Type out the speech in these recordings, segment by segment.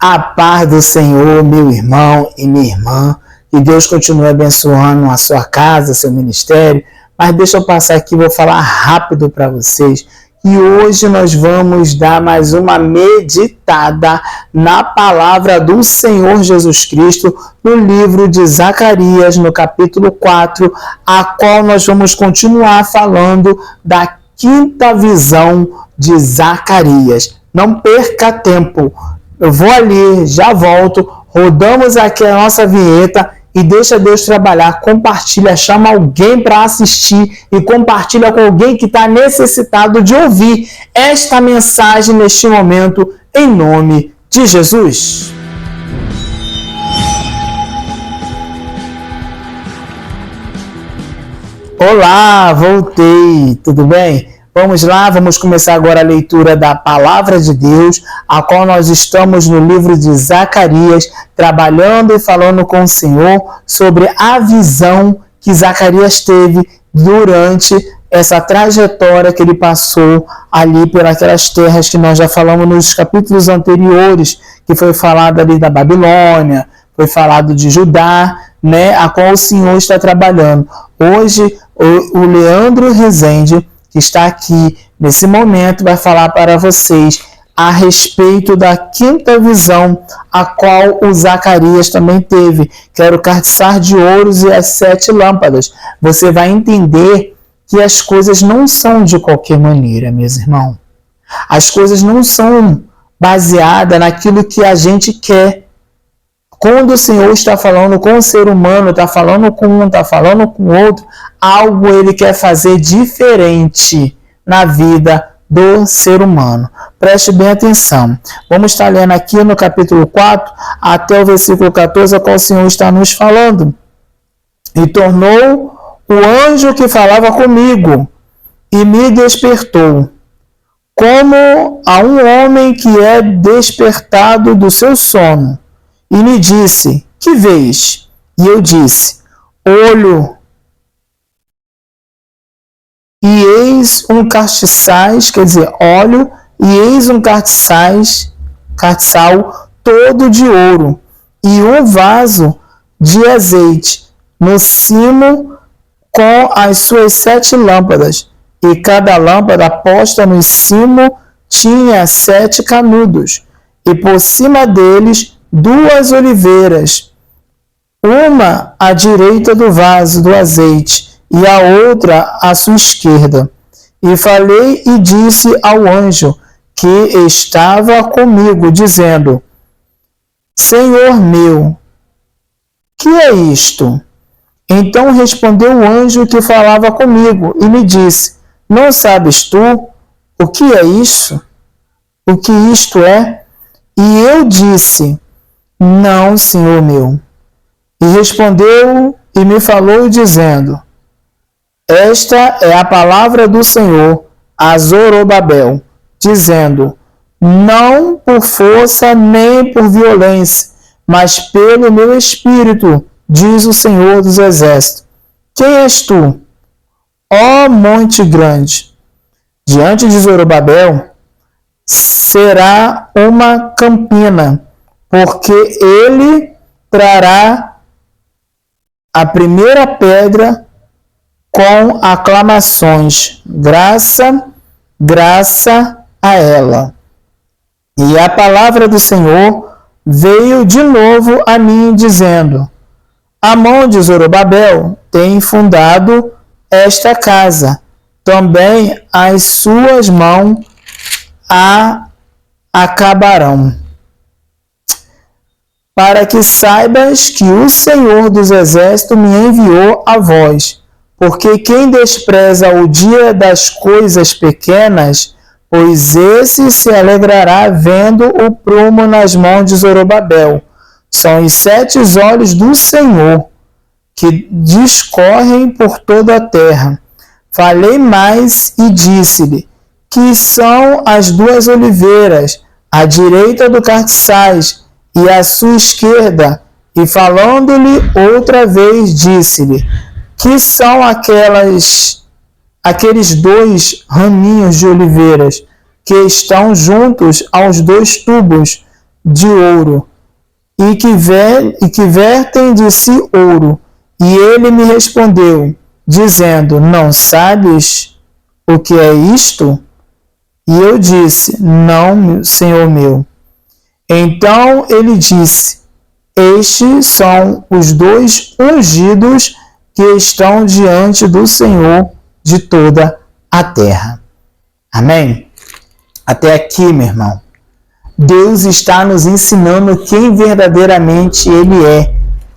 A paz do Senhor, meu irmão e minha irmã. Que Deus continue abençoando a sua casa, seu ministério. Mas deixa eu passar aqui, vou falar rápido para vocês. E hoje nós vamos dar mais uma meditada na palavra do Senhor Jesus Cristo no livro de Zacarias, no capítulo 4, a qual nós vamos continuar falando da quinta visão de Zacarias. Não perca tempo. Eu vou ali, já volto, rodamos aqui a nossa vinheta e deixa Deus trabalhar. Compartilha, chama alguém para assistir e compartilha com alguém que está necessitado de ouvir esta mensagem neste momento, em nome de Jesus. Olá, voltei, tudo bem? Vamos lá, vamos começar agora a leitura da Palavra de Deus, a qual nós estamos no livro de Zacarias, trabalhando e falando com o Senhor sobre a visão que Zacarias teve durante essa trajetória que ele passou ali pelas terras que nós já falamos nos capítulos anteriores, que foi falado ali da Babilônia, foi falado de Judá, né, a qual o Senhor está trabalhando. Hoje, o Leandro Rezende, que está aqui nesse momento, vai falar para vocês a respeito da quinta visão, a qual o Zacarias também teve, que era o cartiçar de ouros e as 7 lâmpadas. Você vai entender que as coisas não são de qualquer maneira, meus irmãos. As coisas não são baseadas naquilo que a gente quer. Quando o Senhor está falando com o ser humano, está falando com um, está falando com o outro, algo ele quer fazer diferente na vida do ser humano. Preste bem atenção. Vamos estar lendo aqui no capítulo 4 até o versículo 14, a qual o Senhor está nos falando. E tornou o anjo que falava comigo e me despertou, como a um homem que é despertado do seu sono. E me disse, que vês? E eu disse, olho. E eis um castiçais, quer dizer, óleo, e eis um castiçal todo de ouro, e um vaso de azeite, no cimo com as suas 7 lâmpadas, e cada lâmpada posta no cimo tinha 7 canudos, e por cima deles 2 oliveiras, uma à direita do vaso do azeite e a outra à sua esquerda. E falei e disse ao anjo que estava comigo, dizendo, Senhor meu, que é isto? Então respondeu o anjo que falava comigo e me disse, não sabes tu o que é isso? O que isto é? E eu disse, não, Senhor meu. E respondeu e me falou dizendo, esta é a palavra do Senhor a Zorobabel, dizendo, não por força nem por violência, mas pelo meu espírito, diz o Senhor dos Exércitos. Quem és tu, ó monte grande? Diante de Zorobabel será uma campina, porque ele trará a primeira pedra com aclamações, graça, graça a ela. E a palavra do Senhor veio de novo a mim, dizendo, a mão de Zorobabel tem fundado esta casa, também as suas mãos a acabarão. Para que saibas que o Senhor dos Exércitos me enviou a vós, porque quem despreza o dia das coisas pequenas, pois esse se alegrará vendo o prumo nas mãos de Zorobabel. São os 7 olhos do Senhor, que discorrem por toda a terra. Falei mais e disse-lhe, que são as 2 oliveiras, à direita do cartiçais, e à sua esquerda, e falando-lhe outra vez, disse-lhe, que são aqueles 2 raminhos de oliveiras, que estão juntos aos 2 tubos de ouro e que vertem de si ouro. E ele me respondeu, dizendo, não sabes o que é isto? E eu disse, não, Senhor meu. Então ele disse, estes são os 2 ungidos que estão diante do Senhor de toda a terra. Amém? Até aqui, meu irmão. Deus está nos ensinando quem verdadeiramente Ele é,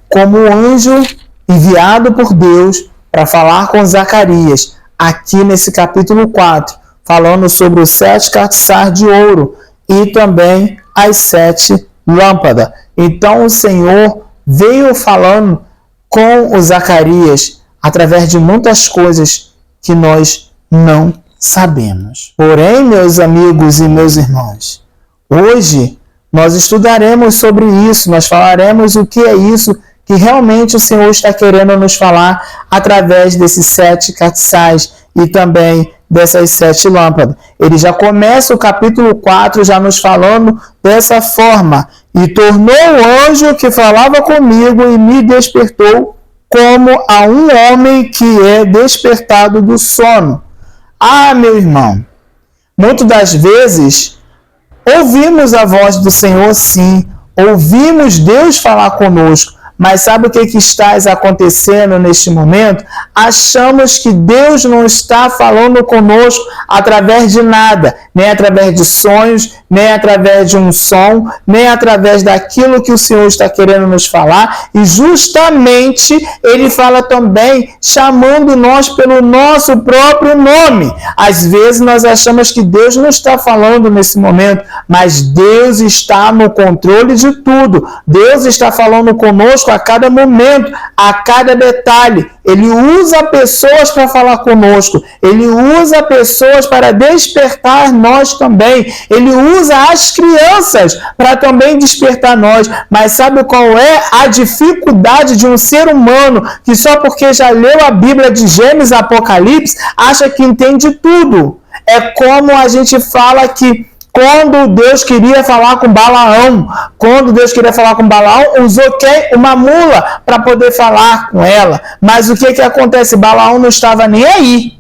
como anjo enviado por Deus para falar com Zacarias, aqui nesse capítulo 4, falando sobre os 7 castiçais de ouro e também as 7 lâmpadas. Então o Senhor veio falando com o Zacarias através de muitas coisas que nós não sabemos. Porém, meus amigos e meus irmãos, hoje nós estudaremos sobre isso, nós falaremos o que é isso que realmente o Senhor está querendo nos falar através desses 7 castiçais e também dessas 7 lâmpadas. Ele já começa o capítulo 4 já nos falando dessa forma. E tornou o anjo que falava comigo e me despertou como a um homem que é despertado do sono. Ah, meu irmão, muitas das vezes ouvimos a voz do Senhor, sim, ouvimos Deus falar conosco, mas sabe o que está acontecendo neste momento? Achamos que Deus não está falando conosco através de nada, nem através de sonhos, nem através de um som, nem através daquilo que o Senhor está querendo nos falar. E justamente Ele fala também chamando nós pelo nosso próprio nome. Às vezes nós achamos que Deus não está falando nesse momento, mas Deus está no controle de tudo. Deus está falando conosco a cada momento, a cada detalhe. Ele usa pessoas para falar conosco. Ele usa pessoas para despertar nós também. Ele usa as crianças para também despertar nós. Mas sabe qual é a dificuldade de um ser humano que só porque já leu a Bíblia de Gênesis e Apocalipse acha que entende tudo? É como a gente fala que quando Deus queria falar com Balaão, usou uma mula para poder falar com ela. Mas o que acontece? Balaão não estava nem aí.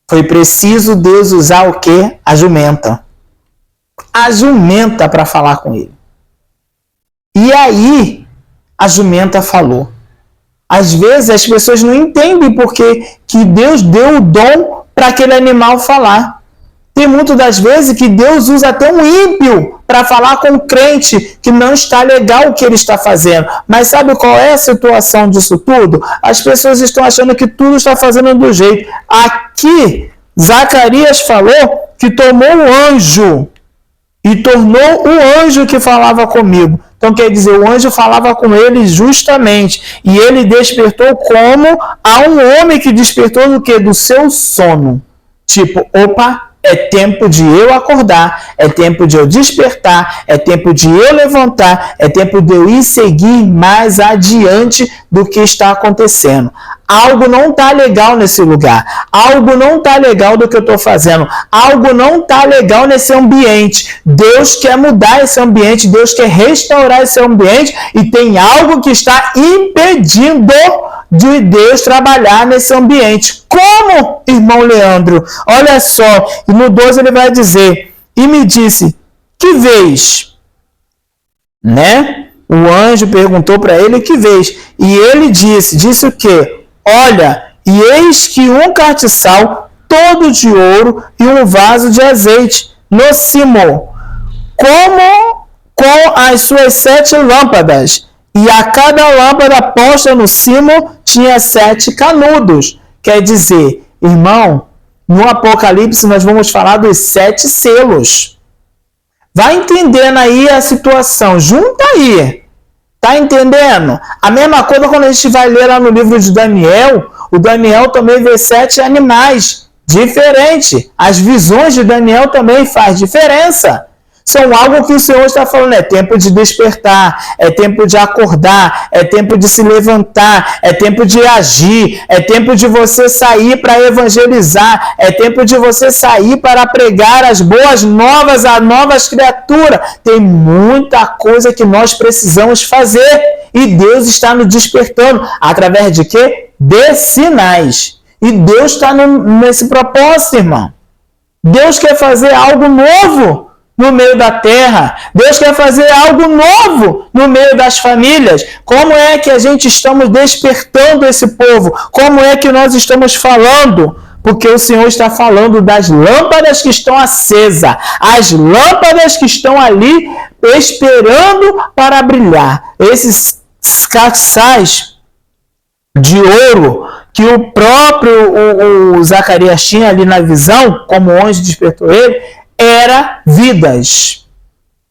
Foi preciso Deus usar o quê? A jumenta. A jumenta para falar com ele. E aí, a jumenta falou. Às vezes as pessoas não entendem porque que Deus deu o dom para aquele animal falar. Tem muitas das vezes que Deus usa até um ímpio para falar com um crente que não está legal o que ele está fazendo. Mas sabe qual é a situação disso tudo? As pessoas estão achando que tudo está fazendo do jeito. Aqui, Zacarias falou que tomou o anjo e tornou o anjo que falava comigo. Então quer dizer, o anjo falava com ele justamente. E ele despertou como a um homem que despertou do quê? Do seu sono. Tipo, opa, é tempo de eu acordar, é tempo de eu despertar, é tempo de eu levantar, é tempo de eu ir seguir mais adiante do que está acontecendo. Algo não está legal nesse lugar, algo não está legal do que eu estou fazendo, algo não está legal nesse ambiente. Deus quer mudar esse ambiente, Deus quer restaurar esse ambiente e tem algo que está impedindo de Deus trabalhar nesse ambiente. Como, irmão Leandro? Olha só, e no 12 ele vai dizer, e me disse, que vês? Né? O anjo perguntou para ele, que vês? E ele disse o quê? Olha, e eis que um castiçal todo de ouro e um vaso de azeite no cimo, como com as suas 7 lâmpadas. E a cada lâmpada posta no cimo tinha 7 canudos. Quer dizer, irmão, no Apocalipse nós vamos falar dos 7 selos. Vai entendendo aí a situação. Junta aí. Tá entendendo? A mesma coisa quando a gente vai ler lá no livro de Daniel. O Daniel também vê 7 animais. Diferente. As visões de Daniel também faz diferença. São algo que o Senhor está falando, é tempo de despertar, é tempo de acordar, é tempo de se levantar, é tempo de agir, é tempo de você sair para evangelizar, é tempo de você sair para pregar as boas novas a novas criaturas. Tem muita coisa que nós precisamos fazer e Deus está nos despertando. Através de quê? De sinais. E Deus está nesse propósito, irmão. Deus quer fazer algo novo no meio da terra. Deus quer fazer algo novo no meio das famílias. Como é que a gente estamos despertando esse povo? Como é que nós estamos falando? Porque o Senhor está falando das lâmpadas que estão acesas, as lâmpadas que estão ali esperando para brilhar. Esses caçais de ouro que o próprio Zacarias tinha ali na visão, como o anjo despertou ele, eram vidas,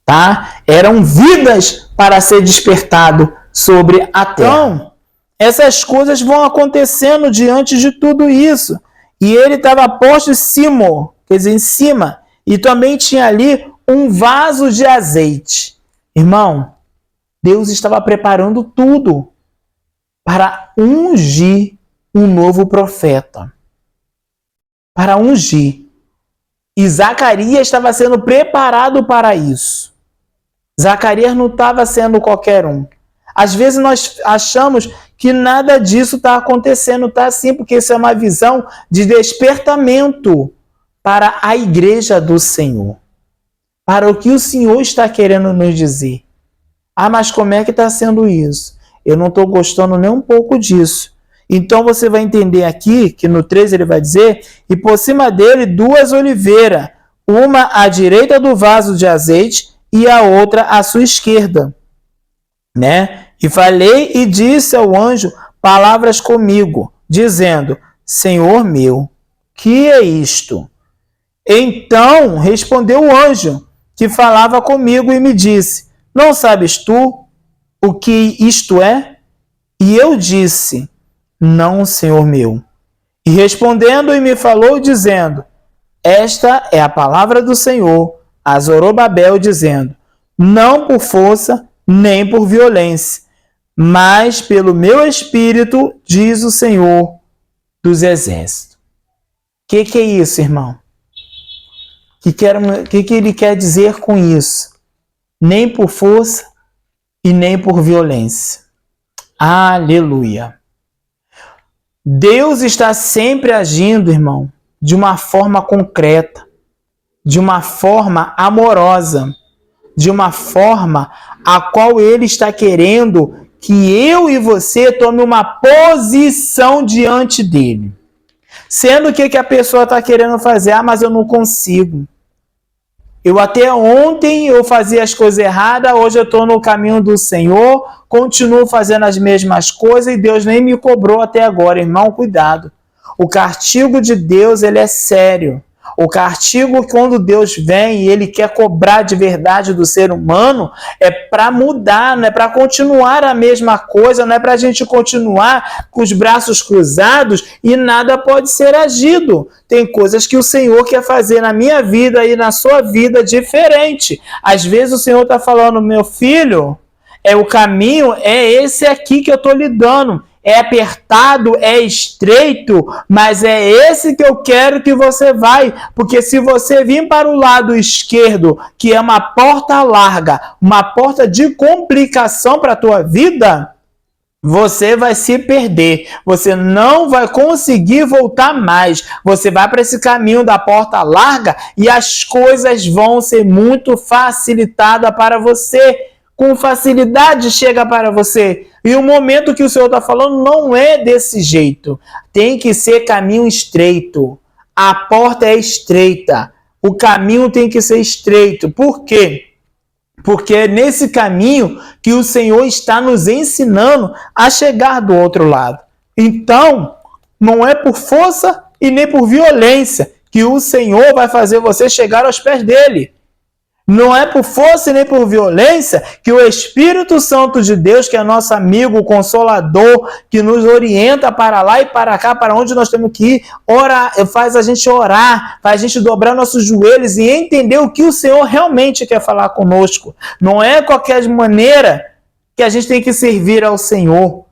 tá? Eram vidas para ser despertado sobre a terra. Então, essas coisas vão acontecendo diante de tudo isso. E ele estava posto em cima, quer dizer, em cima, e também tinha ali um vaso de azeite. Irmão, Deus estava preparando tudo para ungir um novo profeta. Para ungir. E Zacarias estava sendo preparado para isso. Zacarias não estava sendo qualquer um. Às vezes nós achamos que nada disso está acontecendo, está assim, porque isso é uma visão de despertamento para a igreja do Senhor. Para o que o Senhor está querendo nos dizer. Ah, mas como é que está sendo isso? Eu não estou gostando nem um pouco disso. Então você vai entender aqui, que no 13 ele vai dizer, e por cima dele 2 oliveiras, uma à direita do vaso de azeite e a outra à sua esquerda. Né? E falei e disse ao anjo palavras comigo, dizendo, Senhor meu, que é isto? Então respondeu o anjo que falava comigo e me disse, não sabes tu o que isto é? E eu disse, não, Senhor meu. E respondendo e me falou dizendo, esta é a palavra do Senhor a Zorobabel dizendo, não por força nem por violência, mas pelo meu espírito, diz o Senhor dos exércitos. O que é isso, irmão? O que ele quer dizer com isso? Nem por força e nem por violência. Aleluia! Deus está sempre agindo, irmão, de uma forma concreta, de uma forma amorosa, de uma forma a qual Ele está querendo que eu e você tome uma posição diante dEle. Sendo que a pessoa está querendo fazer, ah, mas eu não consigo. Eu até ontem eu fazia as coisas erradas, hoje eu estou no caminho do Senhor, continuo fazendo as mesmas coisas e Deus nem me cobrou até agora. Irmão, cuidado. O castigo de Deus, ele é sério. O castigo, quando Deus vem e Ele quer cobrar de verdade do ser humano, é para mudar, não é para continuar a mesma coisa, não é para a gente continuar com os braços cruzados e nada pode ser agido. Tem coisas que o Senhor quer fazer na minha vida e na sua vida diferente. Às vezes o Senhor está falando, meu filho, o caminho é esse aqui que eu estou lhe dando. É apertado, é estreito, mas é esse que eu quero que você vai, porque se você vir para o lado esquerdo, que é uma porta larga, uma porta de complicação para a tua vida, você vai se perder, você não vai conseguir voltar mais, você vai para esse caminho da porta larga e as coisas vão ser muito facilitadas para você, com facilidade chega para você. E o momento que o Senhor está falando não é desse jeito. Tem que ser caminho estreito. A porta é estreita. O caminho tem que ser estreito. Por quê? Porque é nesse caminho que o Senhor está nos ensinando a chegar do outro lado. Então, não é por força e nem por violência que o Senhor vai fazer você chegar aos pés dele. Não é por força nem por violência que o Espírito Santo de Deus, que é nosso amigo, consolador, que nos orienta para lá e para cá, para onde nós temos que ir, faz a gente orar, faz a gente dobrar nossos joelhos e entender o que o Senhor realmente quer falar conosco. Não é qualquer maneira que a gente tem que servir ao Senhor.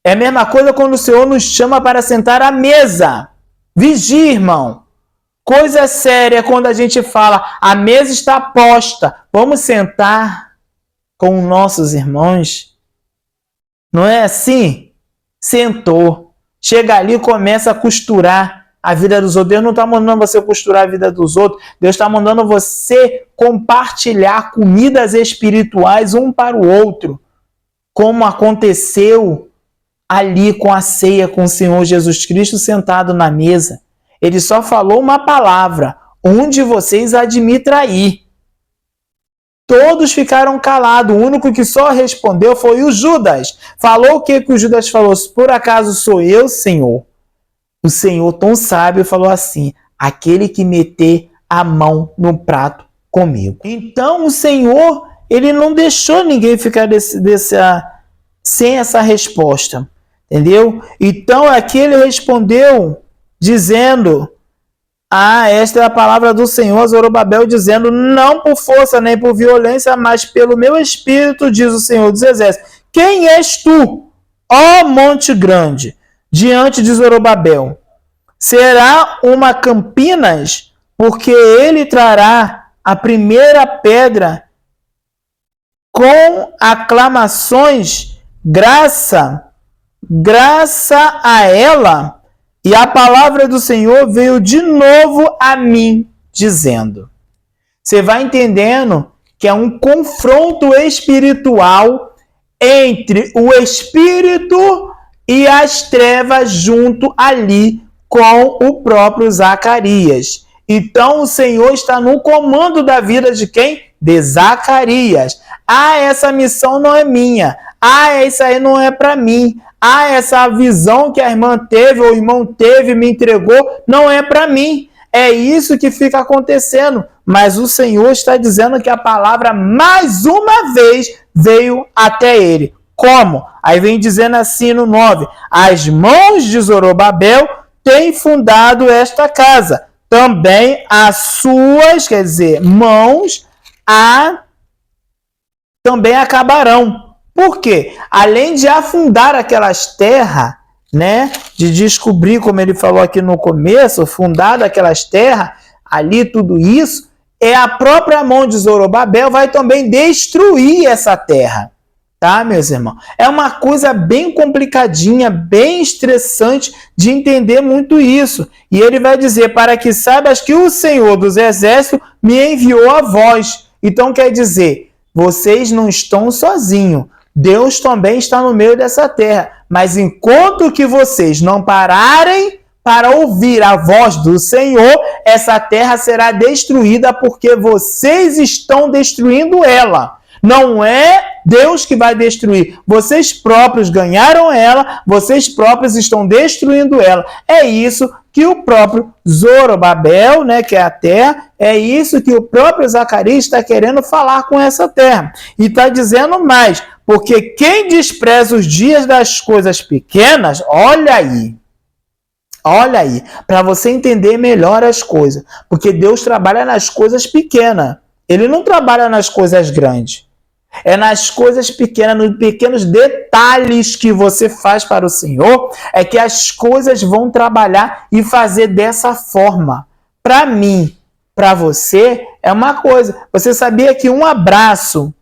É a mesma coisa quando o Senhor nos chama para sentar à mesa. Vigia, irmão. Coisa séria quando a gente fala, a mesa está posta, vamos sentar com nossos irmãos. Não é assim? Sentou. Chega ali e começa a costurar a vida dos outros. Deus não está mandando você costurar a vida dos outros. Deus está mandando você compartilhar comidas espirituais um para o outro. Como aconteceu ali com a ceia com o Senhor Jesus Cristo sentado na mesa. Ele só falou uma palavra, um de vocês há de me trair. Todos ficaram calados, o único que só respondeu foi o Judas. Falou o que o Judas falou? Por acaso sou eu, Senhor? O Senhor tão sábio falou assim, aquele que meter a mão no prato comigo. Então o Senhor, ele não deixou ninguém ficar sem essa resposta, entendeu? Então aqui ele respondeu dizendo, esta é a palavra do Senhor, Zorobabel, dizendo, não por força nem por violência, mas pelo meu espírito, diz o Senhor dos Exércitos. Quem és tu, ó monte grande, diante de Zorobabel? Será uma Campinas, porque ele trará a primeira pedra com aclamações, graça a ela. E a palavra do Senhor veio de novo a mim, dizendo. Você vai entendendo que é um confronto espiritual entre o Espírito e as trevas junto ali com o próprio Zacarias. Então o Senhor está no comando da vida de quem? De Zacarias. Essa missão não é minha. Isso aí não é para mim. Essa visão que a irmã teve ou o irmão teve me entregou, não é para mim. É isso que fica acontecendo. Mas o Senhor está dizendo que a palavra mais uma vez veio até ele. Como? Aí vem dizendo assim no 9. As mãos de Zorobabel têm fundado esta casa. Também as suas, quer dizer, mãos, também acabarão. Por quê? Além de afundar aquelas terras, né, de descobrir, como ele falou aqui no começo, fundar aquelas terras, ali tudo isso, a própria mão de Zorobabel vai também destruir essa terra. Tá, meus irmãos? É uma coisa bem complicadinha, bem estressante de entender muito isso. E ele vai dizer, para que saibas que o Senhor dos Exércitos me enviou a vós. Então quer dizer, vocês não estão sozinhos. Deus também está no meio dessa terra. Mas enquanto que vocês não pararem para ouvir a voz do Senhor, essa terra será destruída porque vocês estão destruindo ela. Não é Deus que vai destruir. Vocês próprios ganharam ela, vocês próprios estão destruindo ela. É isso que o próprio Zorobabel, né, que é a terra, é isso que o próprio Zacarias está querendo falar com essa terra. E está dizendo mais, porque quem despreza os dias das coisas pequenas, olha aí, para você entender melhor as coisas. Porque Deus trabalha nas coisas pequenas. Ele não trabalha nas coisas grandes. É nas coisas pequenas, nos pequenos detalhes que você faz para o Senhor, é que as coisas vão trabalhar e fazer dessa forma. Para mim, para você, é uma coisa. Você sabia que um abraço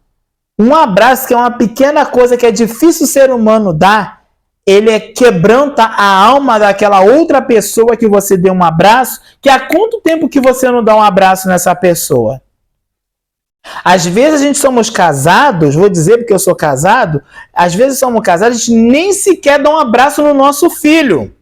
que é uma pequena coisa que é difícil o ser humano dar, ele quebranta a alma daquela outra pessoa que você deu um abraço, que há quanto tempo que você não dá um abraço nessa pessoa? Às vezes a gente somos casados, vou dizer porque eu sou casado, às vezes somos casados, a gente nem sequer dá um abraço no nosso filho,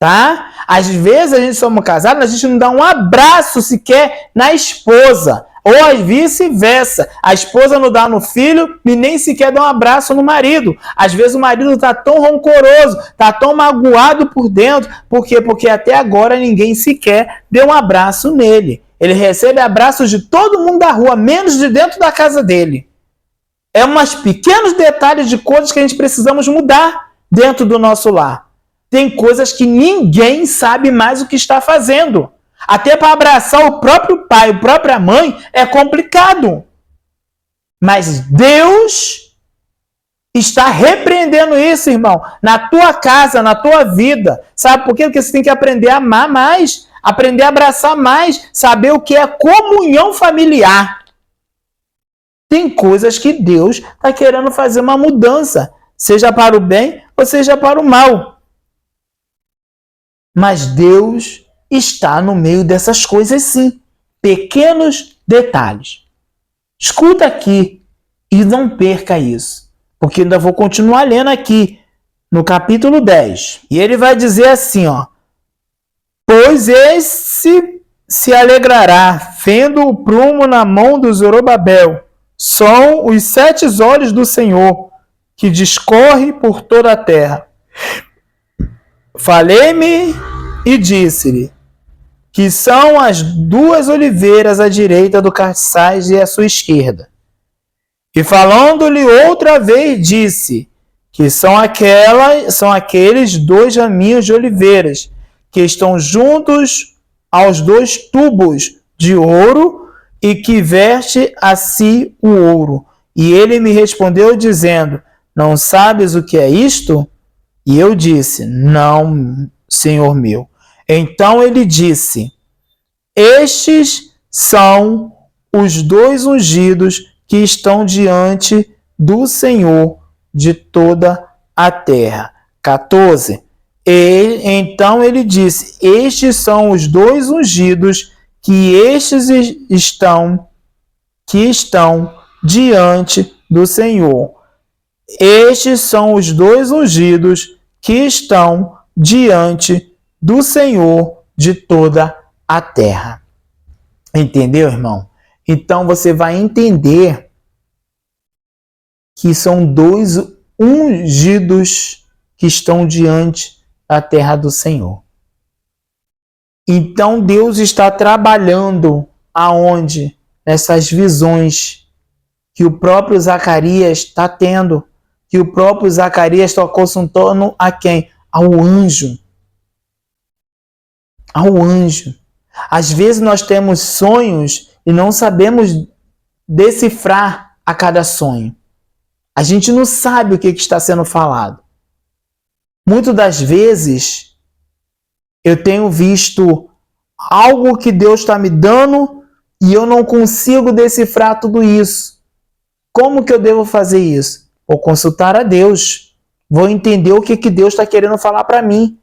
tá? Às vezes a gente somos casados, a gente não dá um abraço sequer na esposa, ou vice-versa, a esposa não dá no filho e nem sequer dá um abraço no marido. Às vezes o marido está tão rancoroso, está tão magoado por dentro, por quê? Porque até agora ninguém sequer deu um abraço nele. Ele recebe abraços de todo mundo da rua, menos de dentro da casa dele. É umas pequenos detalhes de coisas que a gente precisamos mudar dentro do nosso lar. Tem coisas que ninguém sabe mais o que está fazendo. Até para abraçar o próprio pai, a própria mãe, é complicado. Mas Deus está repreendendo isso, irmão, na tua casa, na tua vida. Sabe por quê? Porque você tem que aprender a amar mais, aprender a abraçar mais, saber o que é comunhão familiar. Tem coisas que Deus está querendo fazer uma mudança, seja para o bem ou seja para o mal. Mas Deus está no meio dessas coisas sim. Pequenos detalhes. Escuta aqui e não perca isso. Porque ainda vou continuar lendo aqui no capítulo 10. E ele vai dizer assim, ó. Pois esse se alegrará, vendo o prumo na mão do Zorobabel. São os 7 olhos do Senhor, que discorre por toda a terra. Falei-me e disse-lhe, que são as 2 oliveiras à direita do carçaz e à sua esquerda. E falando-lhe outra vez, disse, que são aqueles 2 raminhos de oliveiras, que estão juntos aos 2 tubos de ouro, e que veste a si o ouro. E ele me respondeu, dizendo, não sabes o que é isto? E eu disse, não, Senhor meu. Então ele disse, estes são os 2 ungidos que estão diante do Senhor de toda a terra. 14. Então ele disse, estes são os 2 ungidos que estão diante do Senhor. Estes são os 2 ungidos que estão diante do Senhor de toda a terra. Entendeu, irmão? Então você vai entender que são 2 ungidos que estão diante da terra do Senhor. Então Deus está trabalhando aonde? Nessas visões que o próprio Zacarias está tendo, que o próprio Zacarias está consultando a quem? Ao anjo. Ao anjo. Às vezes nós temos sonhos e não sabemos decifrar a cada sonho. A gente não sabe o que está sendo falado. Muitas das vezes eu tenho visto algo que Deus está me dando e eu não consigo decifrar tudo isso. Como que eu devo fazer isso? Vou consultar a Deus. Vou entender o que Deus está querendo falar para mim.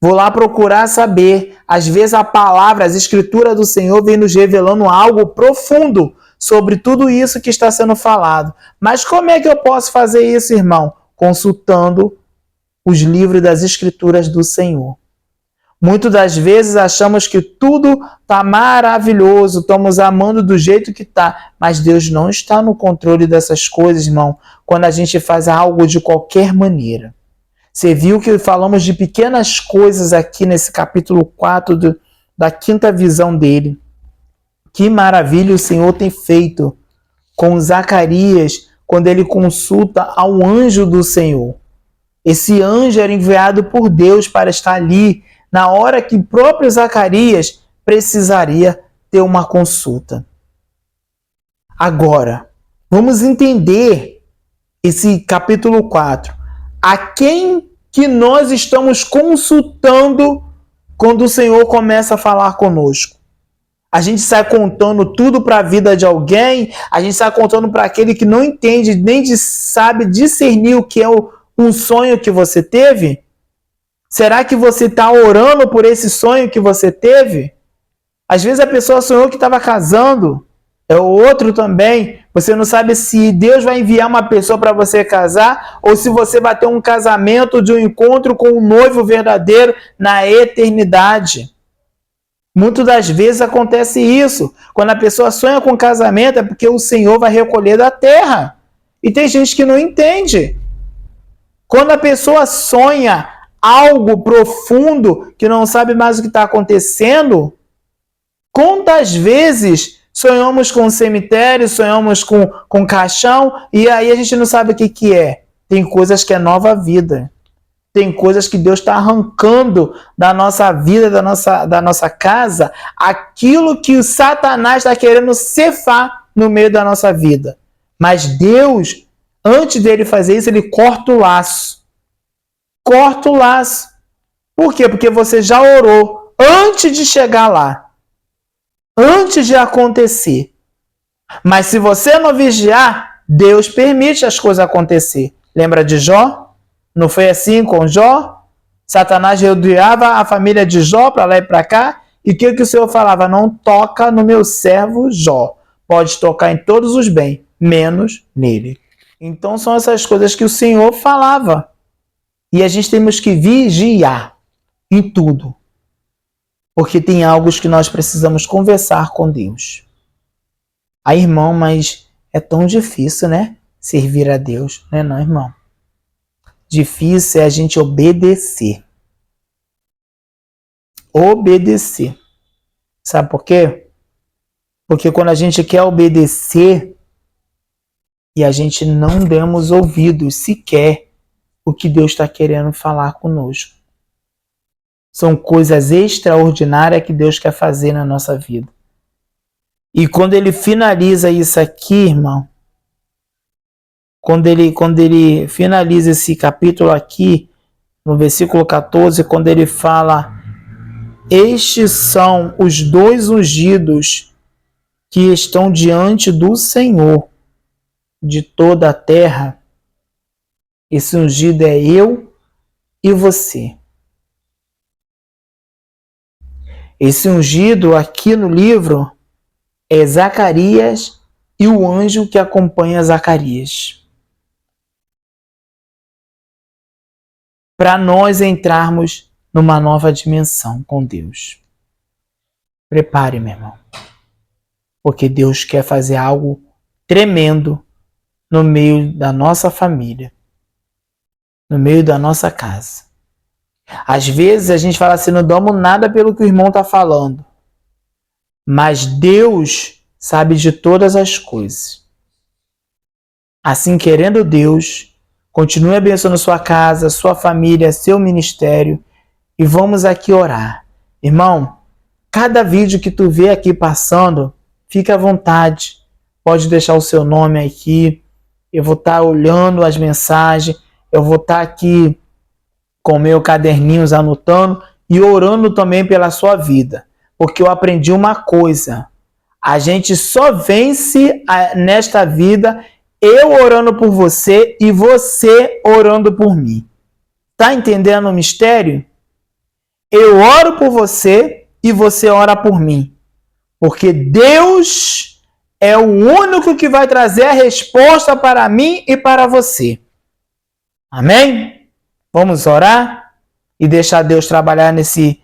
Vou lá procurar saber. Às vezes a palavra, as escrituras do Senhor vem nos revelando algo profundo sobre tudo isso que está sendo falado. Mas como é que eu posso fazer isso, irmão? Consultando os livros das escrituras do Senhor. Muitas das vezes achamos que tudo está maravilhoso, estamos amando do jeito que está, mas Deus não está no controle dessas coisas, irmão, quando a gente faz algo de qualquer maneira. Você viu que falamos de pequenas coisas aqui nesse capítulo 4 da 5ª visão dele. Que maravilha o Senhor tem feito com Zacarias quando ele consulta ao anjo do Senhor. Esse anjo era enviado por Deus para estar ali na hora que o próprio Zacarias precisaria ter uma consulta. Agora, vamos entender esse capítulo 4. A quem que nós estamos consultando quando o Senhor começa a falar conosco? A gente sai contando tudo para a vida de alguém, a gente sai contando para aquele que não entende, nem sabe discernir o que é um sonho que você teve? Será que você está orando por esse sonho que você teve? Às vezes a pessoa sonhou que estava casando, é o outro também. Você não sabe se Deus vai enviar uma pessoa para você casar ou se você vai ter um casamento de um encontro com um noivo verdadeiro na eternidade. Muitas das vezes acontece isso. Quando a pessoa sonha com casamento é porque o Senhor vai recolher da terra. E tem gente que não entende. Quando a pessoa sonha algo profundo, que não sabe mais o que está acontecendo, Quantas vezes sonhamos com cemitério, sonhamos com caixão, e aí a gente não sabe o que é. Tem coisas que é nova vida. Tem coisas que Deus está arrancando da nossa vida, da nossa casa, aquilo que o Satanás está querendo cefar no meio da nossa vida. Mas Deus, antes dele fazer isso, ele corta o laço. Corta o laço. Por quê? Porque você já orou antes de chegar lá. Antes de acontecer. Mas se você não vigiar, Deus permite as coisas acontecer. Lembra de Jó? Não foi assim com Jó? Satanás rodeava a família de Jó para lá e para cá. E o que o Senhor falava? Não toca no meu servo Jó. Pode tocar em todos os bens, menos nele. Então são essas coisas que o Senhor falava. E a gente temos que vigiar em tudo. Porque tem algo que nós precisamos conversar com Deus. Aí, irmão, mas é tão difícil, né? Servir a Deus. Não é não, irmão? Difícil é a gente obedecer. Obedecer. Sabe por quê? Porque quando a gente quer obedecer e a gente não demos ouvidos sequer o que Deus está querendo falar conosco. São coisas extraordinárias que Deus quer fazer na nossa vida. E quando ele finaliza isso aqui, irmão, quando ele finaliza esse capítulo aqui, no versículo 14, quando ele fala: estes são os 2 ungidos que estão diante do Senhor de toda a terra. Esse ungido é eu e você. Esse ungido aqui no livro é Zacarias e o anjo que acompanha Zacarias. Para nós entrarmos numa nova dimensão com Deus. Prepare, meu irmão. Porque Deus quer fazer algo tremendo no meio da nossa família. No meio da nossa casa. Às vezes a gente fala assim, não damos nada pelo que o irmão está falando. Mas Deus sabe de todas as coisas. Assim, querendo Deus, continue abençoando sua casa, sua família, seu ministério. E vamos aqui orar. Irmão, cada vídeo que tu vê aqui passando, fica à vontade. Pode deixar o seu nome aqui. Eu vou estar olhando as mensagens. Eu vou estar aqui com meu caderninhos anotando e orando também pela sua vida. Porque eu aprendi uma coisa. A gente só vence nesta vida eu orando por você e você orando por mim. Tá entendendo o mistério? Eu oro por você e você ora por mim. Porque Deus é o único que vai trazer a resposta para mim e para você. Amém? Vamos orar e deixar Deus trabalhar nesse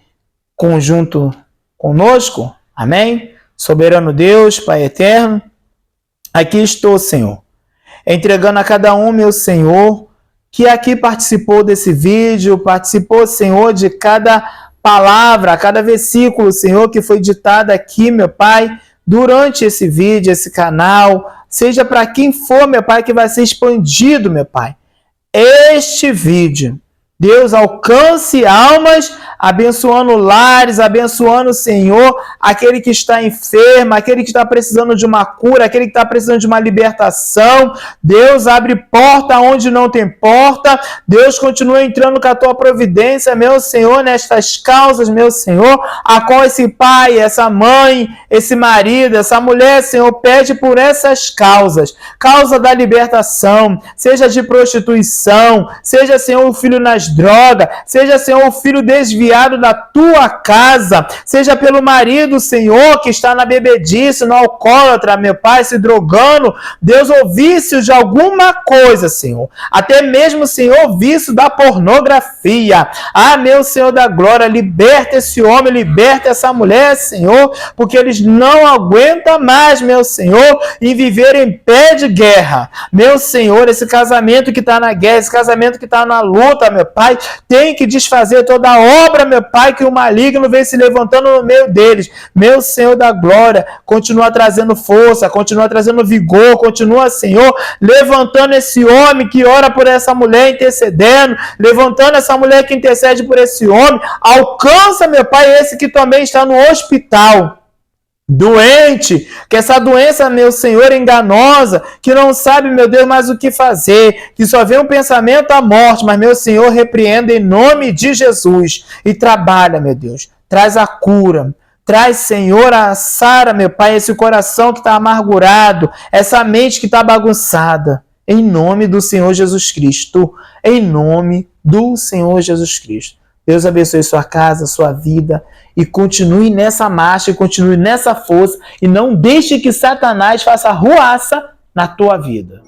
conjunto conosco? Amém? Soberano Deus, Pai eterno, aqui estou, Senhor, entregando a cada um, meu Senhor, que aqui participou desse vídeo, participou, Senhor, de cada palavra, cada versículo, Senhor, que foi ditado aqui, meu Pai, durante esse vídeo, esse canal, seja para quem for, meu Pai, que vai ser expandido, meu Pai. Este vídeo, Deus, alcance almas, abençoando lares, abençoando, Senhor, aquele que está enfermo, aquele que está precisando de uma cura, aquele que está precisando de uma libertação. Deus, abre porta onde não tem porta. Deus, continua entrando com a tua providência, meu Senhor, nestas causas, meu Senhor, a qual esse pai, essa mãe, esse marido, essa mulher, Senhor, pede por essas causas. Causa da libertação, seja de prostituição, seja, Senhor, o filho nas drogas, seja, Senhor, o filho desviado da tua casa, seja pelo marido, Senhor, que está na bebedice, no alcoólatra, meu Pai, se drogando, Deus, ou vício de alguma coisa, Senhor, até mesmo, Senhor, vício da pornografia. Ah, meu Senhor da glória, liberta esse homem, liberta essa mulher, Senhor, porque eles não aguentam mais, meu Senhor, em viver em pé de guerra. Meu Senhor, esse casamento que está na guerra, esse casamento que está na luta, meu Pai, Pai, tem que desfazer toda a obra, meu Pai, que o maligno vem se levantando no meio deles. Meu Senhor da glória, continua trazendo força, continua trazendo vigor, continua, Senhor, levantando esse homem que ora por essa mulher, intercedendo, levantando essa mulher que intercede por esse homem. Alcança, meu Pai, esse que também está no hospital, doente, que essa doença, meu Senhor, enganosa, que não sabe, meu Deus, mais o que fazer, que só vê um pensamento à morte, mas, meu Senhor, repreenda em nome de Jesus e trabalha, meu Deus, traz a cura, traz, Senhor, a Sara, meu Pai, esse coração que está amargurado, essa mente que está bagunçada, em nome do Senhor Jesus Cristo, em nome do Senhor Jesus Cristo. Deus abençoe sua casa, sua vida, e continue nessa marcha, e continue nessa força, e não deixe que Satanás faça ruaça na tua vida.